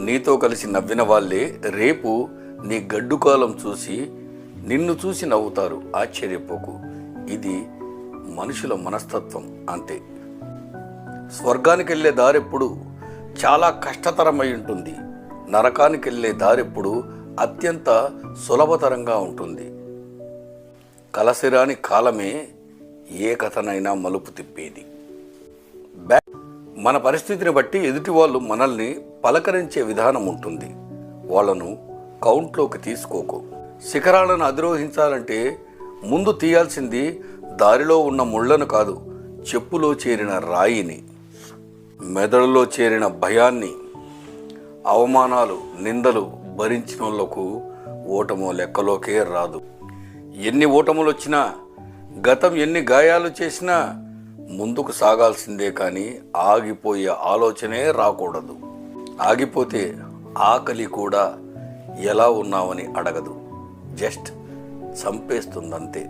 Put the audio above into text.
నీతో కలిసి నవ్విన వాళ్ళే రేపు నీ గడ్డుకాలం చూసి నిన్ను చూసి నవ్వుతారు. ఆశ్చర్యపోకు. ఇది మనుషుల మనస్తత్వం అంతే. స్వర్గానికి వెళ్ళే దారెప్పుడు చాలా కష్టతరమై ఉంటుంది. నరకానికి వెళ్ళే దారెప్పుడు అత్యంత సులభతరంగా ఉంటుంది. కలసిరాని కాలమే ఏ కథనైనా మలుపు తిప్పేది. మన పరిస్థితిని బట్టి ఎదుటి వాళ్ళు మనల్ని పలకరించే విధానం ఉంటుంది. వాళ్ళను కౌంట్లోకి తీసుకోకు. శిఖరాలను అధిరోహించాలంటే ముందు తీయాల్సింది దారిలో ఉన్న ముళ్ళను కాదు, చెప్పులో చేరిన రాయిని. మెదడులో చేరిన భయాన్ని, అవమానాలు, నిందలు భరించిన వాళ్ళకు ఓటమో లెక్కలోకే రాదు. ఎన్ని ఓటములు వచ్చినా, గతం ఎన్ని గాయాలు చేసినా ముందుకు సాగాల్సిందే కానీ ఆగిపోయే ఆలోచనే రాకూడదు. ఆగిపోతే ఆకలి కూడా ఎలా ఉన్నావని అడగదు, జస్ట్ చంపేస్తుందంతే.